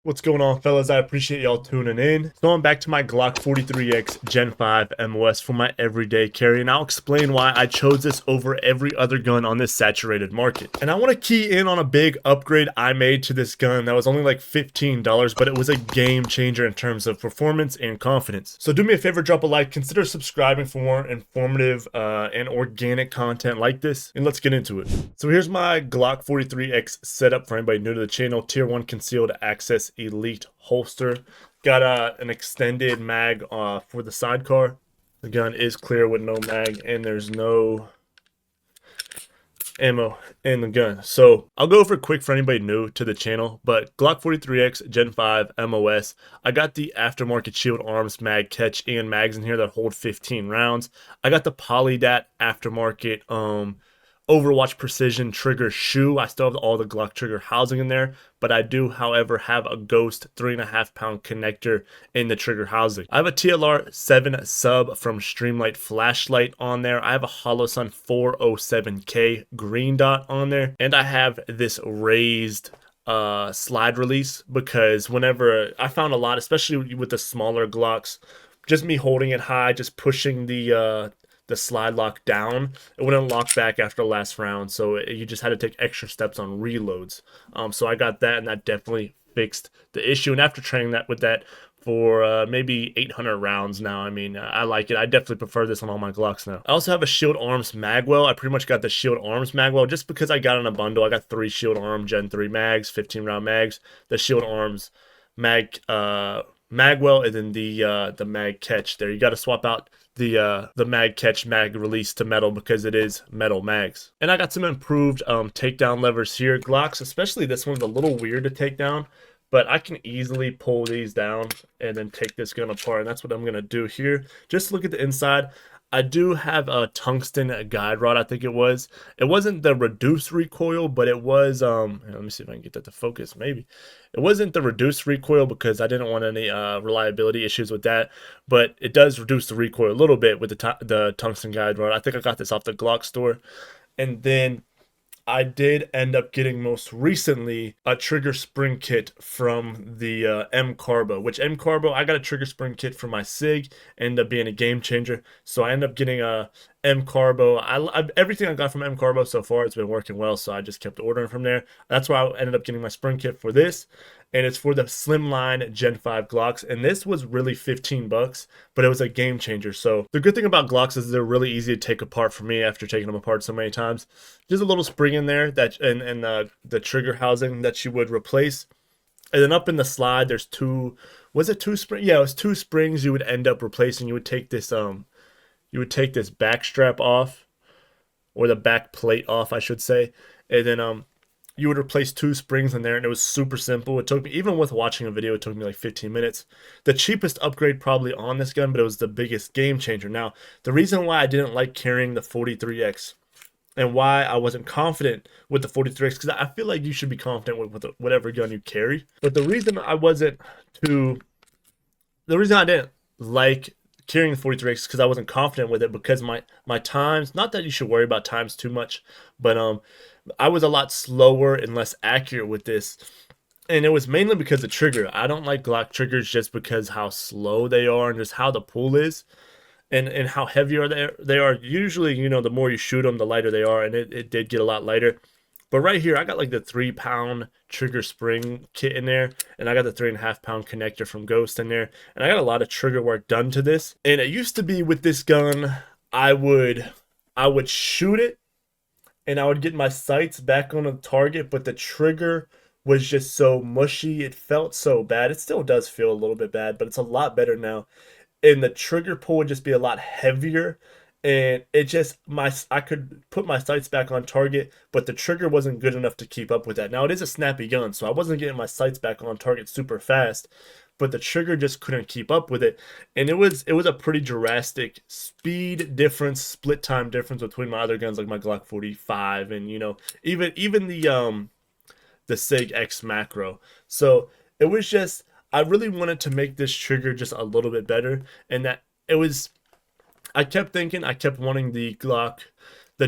What's going on, fellas? I appreciate y'all tuning in. So I'm back to my Glock 43X Gen 5 MOS for my everyday carry, and I'll explain why I chose this over every other gun on this saturated market. And I want to key in on a big upgrade I made to this gun that was only like $15, but it was a game changer in terms of performance and confidence. So do me a favor, drop a like, consider subscribing for more informative and organic content like this, and let's get into it. So here's my Glock 43X setup for anybody new to the channel. Tier 1 concealed access elite holster. Got an extended mag for the sidecar. The gun is clear with no mag, and there's no ammo in the gun. So I'll go over quick for anybody new to the channel, but Glock 43X Gen 5 MOS, I got the aftermarket shield arms mag catch and mags in here that hold 15 rounds. I got the Polydat aftermarket Overwatch precision trigger shoe. I still have all the Glock trigger housing in there, but I do, however, have a Ghost 3.5 pound connector in the trigger housing. I have a TLR 7 sub from Streamlight flashlight on there. I have a Holosun 407K green dot on there, and I have this raised slide release because whenever I found a lot, especially with the smaller Glocks, just me holding it high, just pushing the slide lock down, it wouldn't lock back after the last round, so you just had to take extra steps on reloads. So I got that, and that definitely fixed the issue. And after training that with that for maybe 800 rounds now, I mean, I like it. I definitely prefer this on all my Glocks now. I also have a Shield Arms magwell. I pretty much got the Shield Arms magwell just because I got in a bundle. I got 3 Shield Arm Gen 3 mags, 15 round mags, the Shield Arms magwell, and then the mag catch there. You got to swap out the mag catch mag release to metal because it is metal mags. And I got some improved takedown levers here. Glocks, especially this one's a little weird to take down, but I can easily pull these down and then take this gun apart, and that's what I'm gonna do here. Just look at the inside. I do have a tungsten guide rod, I think it was. It wasn't the reduced recoil, but it was, let me see if I can get that to focus, maybe. It wasn't the reduced recoil because I didn't want any reliability issues with that, but it does reduce the recoil a little bit with the tungsten guide rod. I think I got this off the Glock store. And then I did end up getting most recently a trigger spring kit from the M Carbo, which M Carbo, I got a trigger spring kit for my SIG, ended up being a game changer. So I ended up getting a M Carbo. Everything I got from M Carbo so far, it's been working well, so I just kept ordering from there. That's why I ended up getting my spring kit for this, and it's for the Slimline Gen 5 Glocks, and this was really 15 bucks, but it was a game changer. So the good thing about Glocks is they're really easy to take apart for me after taking them apart so many times. There's a little spring in there that and the trigger housing that you would replace, and then up in the slide there's two. Was it 2 springs? Yeah, it was 2 springs you would end up replacing. You would take this back strap off, or the back plate off, I should say, and then you would replace 2 springs in there, and it was super simple. It took me, even with watching a video, it took me like 15 minutes. The cheapest upgrade probably on this gun, but it was the biggest game changer. Now, the reason why I didn't like carrying the 43X and why I wasn't confident with the 43X, because I feel like you should be confident with whatever gun you carry. But the reason I didn't like carrying the 43X is because I wasn't confident with it, because my times, not that you should worry about times too much, but I was a lot slower and less accurate with this. And it was mainly because of trigger. I don't like Glock triggers just because how slow they are and just how the pull is, and how heavy they are. Usually, you know, the more you shoot them, the lighter they are, and it did get a lot lighter. But right here, I got like the 3 pound trigger spring kit in there, and I got the 3.5 pound connector from Ghost in there, and I got a lot of trigger work done to this. And it used to be with this gun, I would shoot it, and I would get my sights back on the target, but the trigger was just so mushy. It felt so bad. It still does feel a little bit bad, but it's a lot better now. And the trigger pull would just be a lot heavier, and it just, I could put my sights back on target, but the trigger wasn't good enough to keep up with that. Now, it is a snappy gun, so I wasn't getting my sights back on target super fast, but the trigger just couldn't keep up with it. And it was a pretty drastic speed difference, split time difference between my other guns, like my Glock 45 and, you know, even the SIG X Macro. So it was just, I really wanted to make this trigger just a little bit better, and that it was, I kept wanting the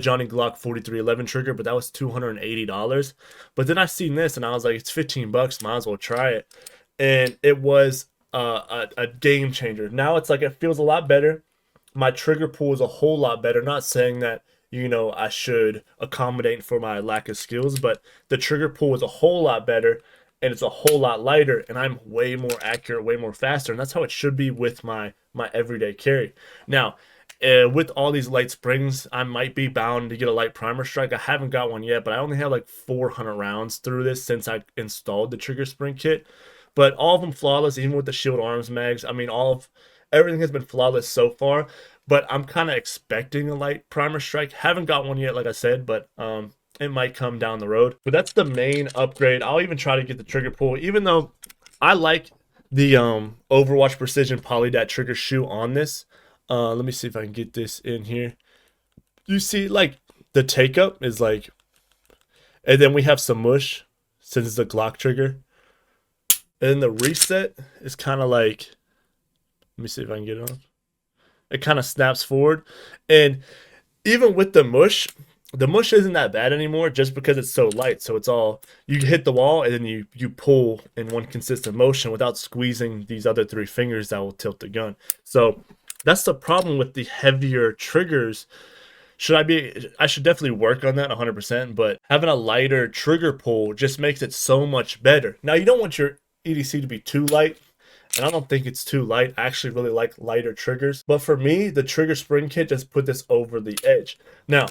Johnny Glock 4311 trigger, but that was $280. But then I seen this and I was like, it's 15 bucks, might as well try it. and it was a game changer. Now it's like it feels a lot better. My trigger pull is a whole lot better. Not saying that, you know, I should accommodate for my lack of skills, but the trigger pull is a whole lot better, and it's a whole lot lighter, and I'm way more accurate, way more faster, and that's how it should be with my everyday carry. Now, with all these light springs, I might be bound to get a light primer strike. I haven't got one yet, but I only have like 400 rounds through this since I installed the trigger spring kit. But all of them flawless, even with the shield arms mags. I mean, everything has been flawless so far. But I'm kind of expecting a light primer strike. Haven't got one yet, like I said, but it might come down the road. But that's the main upgrade. I'll even try to get the trigger pull, even though I like the Overwatch Precision Polydat trigger shoe on this. Let me see if I can get this in here. You see, like, the take up is like, and then we have some mush since it's a Glock trigger. And then the reset is kind of like, let me see if I can get it on. It kind of snaps forward. And even with the mush isn't that bad anymore just because it's so light. So it's all, you hit the wall and then you pull in one consistent motion without squeezing these other 3 fingers that will tilt the gun. So that's the problem with the heavier triggers. I should definitely work on that 100%, but having a lighter trigger pull just makes it so much better. Now, you don't want your EDC to be too light, and I don't think it's too light. I actually really like lighter triggers. But for me, the trigger spring kit just put this over the edge. Now,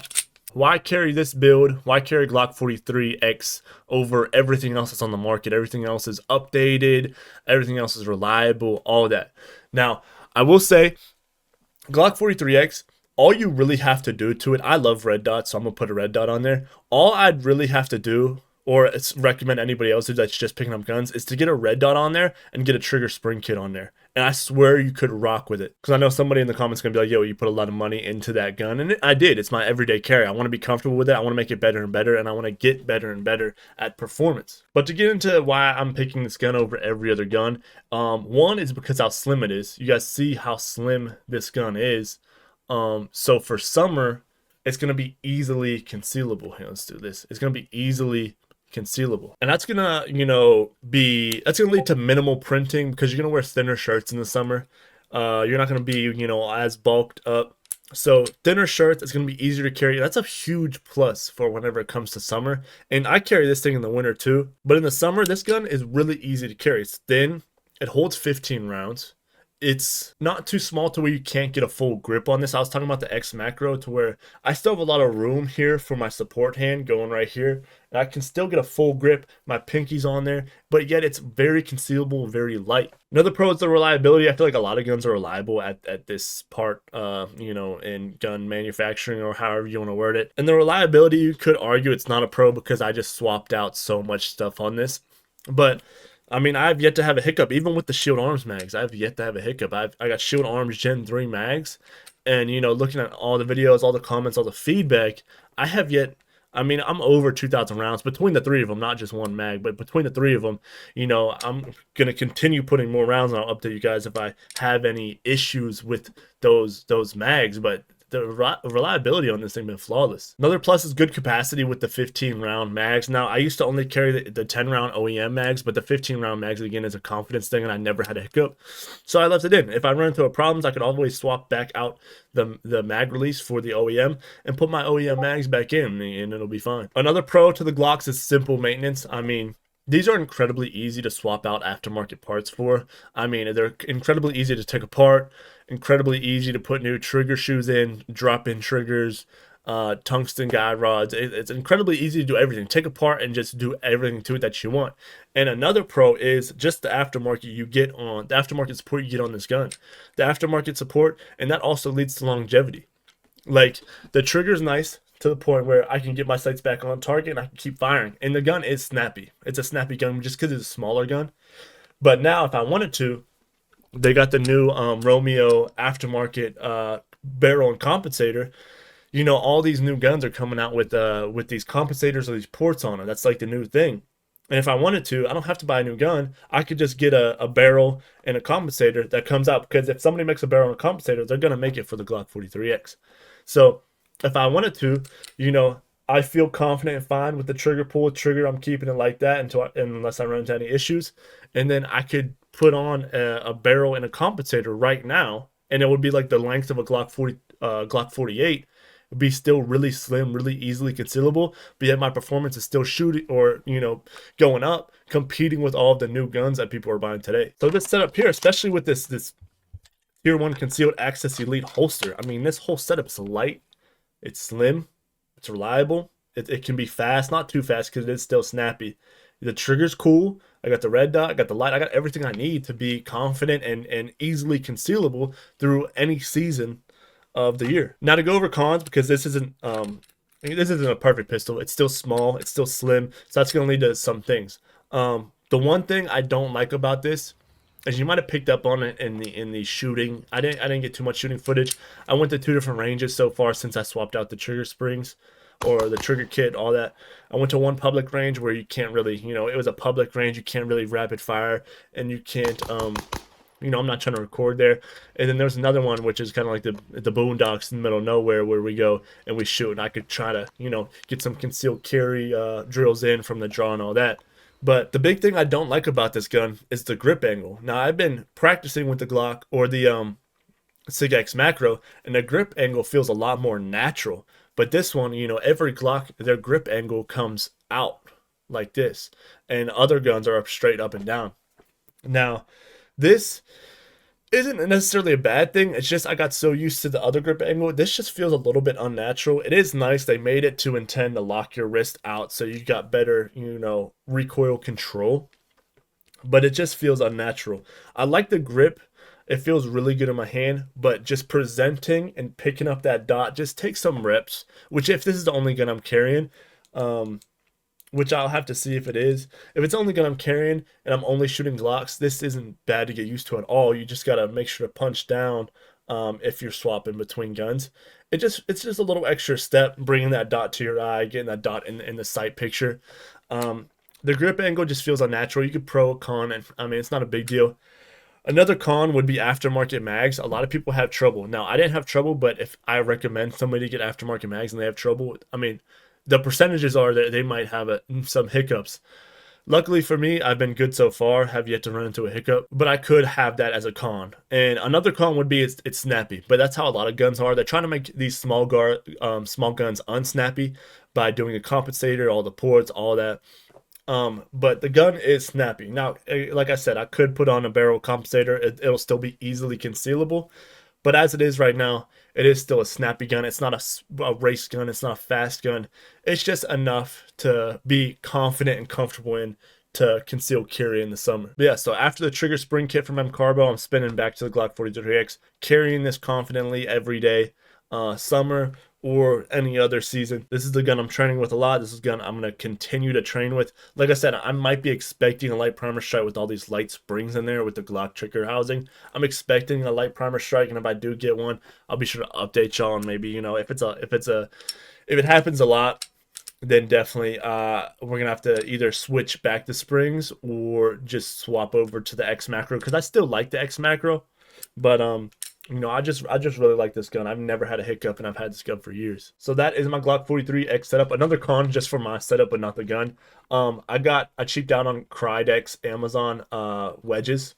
why carry this build? Why carry Glock 43X over everything else that's on the market? Everything else is updated. Everything else is reliable. All that. Now, I will say, Glock 43X, all you really have to do to it, I love red dots, so I'm going to put a red dot on there. All I'd really have to do, or recommend anybody else that's just picking up guns, is to get a red dot on there and get a trigger spring kit on there. And I swear you could rock with it. Because I know somebody in the comments is going to be like, yo, you put a lot of money into that gun. And I did. It's my everyday carry. I want to be comfortable with it. I want to make it better and better. And I want to get better and better at performance. But to get into why I'm picking this gun over every other gun, one is because how slim it is. You guys see how slim this gun is. So for summer, it's going to be easily concealable. Here, let's do this. It's going to be easily concealable, and that's gonna, you know, that's gonna lead to minimal printing because you're gonna wear thinner shirts in the summer. You're not gonna be, you know, as bulked up, so thinner shirts, it's gonna be easier to carry. That's a huge plus for whenever it comes to summer. And I carry this thing in the winter too, but in the summer this gun is really easy to carry. It's thin, it holds 15 rounds. It's not too small to where you can't get a full grip on this. I was talking about the X macro to where I still have a lot of room here for my support hand going right here. And I can still get a full grip. My pinky's on there, but yet it's very concealable, very light. Another pro is the reliability. I feel like a lot of guns are reliable at this part, you know, in gun manufacturing or however you want to word it. And the reliability, you could argue it's not a pro because I just swapped out so much stuff on this. But I mean, I've yet to have a hiccup. Even with the Shield Arms mags, I've yet to have a hiccup. I got Shield Arms Gen 3 mags, and, you know, looking at all the videos, all the comments, all the feedback, I have yet, I mean, I'm over 2,000 rounds between the 3 of them, not just one mag, but between the 3 of them, you know, I'm going to continue putting more rounds, and I'll update you guys if I have any issues with those mags, but the reliability on this thing been flawless. Another plus is good capacity with the 15 round mags. Now, I used to only carry the 10 round OEM mags, but the 15 round mags, again, is a confidence thing, and I never had a hiccup. So I left it in. If I run into problems, I could always swap back out the mag release for the OEM and put my OEM mags back in, and it'll be fine. Another pro to the Glocks is simple maintenance. I mean, these are incredibly easy to swap out aftermarket parts for. I mean, they're incredibly easy to take apart, incredibly easy to put new trigger shoes in, drop in triggers, tungsten guide rods. It's incredibly easy to do everything. Take apart and just do everything to it that you want. And another pro is just the aftermarket you get on, the aftermarket support you get on this gun. The aftermarket support, and that also leads to longevity. Like, the trigger's nice to the point where I can get my sights back on target and I can keep firing. And the gun is snappy. It's a snappy gun just because it's a smaller gun. But now, if I wanted to, they got the new Romeo aftermarket barrel and compensator. You know, all these new guns are coming out with these compensators or these ports on them. That's like the new thing. And if I wanted to, I don't have to buy a new gun. I could just get a barrel and a compensator that comes out. Because if somebody makes a barrel and a compensator, they're going to make it for the Glock 43X. So if I wanted to, you know, I feel confident and fine with the trigger pull. Trigger, I'm keeping it like that unless I run into any issues. And then I could put on a barrel and a compensator right now, and it would be like the length of a Glock 48. It'd be still really slim, really easily concealable, but yet my performance is still shooting or, going up, competing with all of the new guns that people are buying today. So this setup here, especially with this Tier 1 Concealed Access Elite holster, I mean, this whole setup is light, it's slim, it's reliable, it can be fast, not too fast because it is still snappy. The trigger's cool. I got the red dot, I got the light, I got everything I need to be confident and easily concealable through any season of the year. Now to go over cons, because this isn't a perfect pistol. It's still small, it's still slim, so that's gonna lead to some things. The one thing I don't like about this, as you might have picked up on it in the shooting, I didn't get too much shooting footage. I went to 2 different ranges so far since I swapped out the trigger springs or the trigger kit, all that. I went to one public range where you can't really, it was a public range, you can't really rapid fire, and you can't, I'm not trying to record there. And then there's another one, which is kind of like the boondocks in the middle of nowhere where we go and we shoot, and I could try to, get some concealed carry drills in from the draw and all that. But the big thing I don't like about this gun is the grip angle. Now, I've been practicing with the Glock or the SIG X Macro, and the grip angle feels a lot more natural. But this one, every Glock, their grip angle comes out like this, and other guns are straight up and down. Now, this isn't necessarily a bad thing. It's just I got so used to the other grip angle. This just feels a little bit unnatural. It is nice. They made it to intend to lock your wrist out so you got better, recoil control. But it just feels unnatural. I like the grip. It feels really good in my hand, but just presenting and picking up that dot just takes some reps, which if this is the only gun I'm carrying, which I'll have to see if it is. If it's the only gun I'm carrying and I'm only shooting Glocks, this isn't bad to get used to at all. You just got to make sure to punch down if you're swapping between guns. It's just a little extra step, bringing that dot to your eye, getting that dot in the sight picture. The grip angle just feels unnatural. You could pro, con, and I mean, it's not a big deal. Another con would be aftermarket mags. A lot of people have trouble. Now, I didn't have trouble, but if I recommend somebody to get aftermarket mags and they have trouble, I mean, the percentages are that they might have some hiccups. Luckily for me, I've been good so far, have yet to run into a hiccup, but I could have that as a con. And another con would be it's snappy, but that's how a lot of guns are. They're trying to make these small guns unsnappy by doing a compensator, all the ports, all that. But the gun is snappy. Now, like I said, I could put on a barrel compensator. It'll still be easily concealable. But as it is right now, it is still a snappy gun. It's not a race gun. It's not a fast gun. It's just enough to be confident and comfortable in to conceal carry in the summer. But yeah, so after the trigger spring kit from M Carbo, I'm spinning back to the Glock 43X, carrying this confidently every day, summer or any other season. This is the gun I'm training with a lot. This is the gun I'm going to continue to train with. Like I said, I might be expecting a light primer strike with all these light springs in there with the Glock trigger housing. I'm expecting a light primer strike, and if I do get one, I'll be sure to update y'all. And maybe, if it happens a lot, then definitely we're gonna have to either switch back the springs or just swap over to the X Macro, because I still like the X Macro, but I just really like this gun. I've never had a hiccup, and I've had this gun for years. So that is my Glock 43X setup. Another con just for my setup, but not the gun. I cheaped out on Krydex Amazon wedges.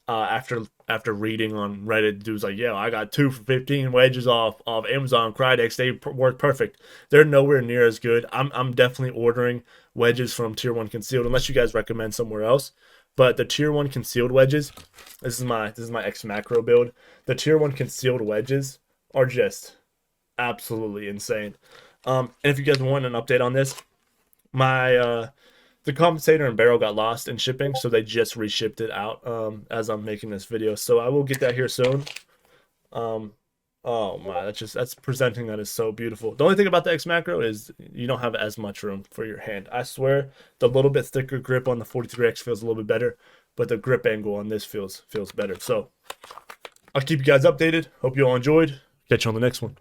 After reading on Reddit, dudes like, yeah, I got 2 for 15 wedges off Amazon Krydex. They work perfect. They're nowhere near as good. I'm definitely ordering wedges from Tier 1 Concealed, unless you guys recommend somewhere else. But the Tier 1 Concealed wedges, this is my X Macro build. The Tier 1 Concealed wedges are just absolutely insane. And if you guys want an update on this, the compensator and barrel got lost in shipping, so they just reshipped it out as I'm making this video. So I will get that here soon. Oh my, that's presenting that is so beautiful. The only thing about the X Macro is you don't have as much room for your hand. I swear, the little bit thicker grip on the 43X feels a little bit better, but the grip angle on this feels better. So I'll keep you guys updated. Hope you all enjoyed. Catch you on the next one.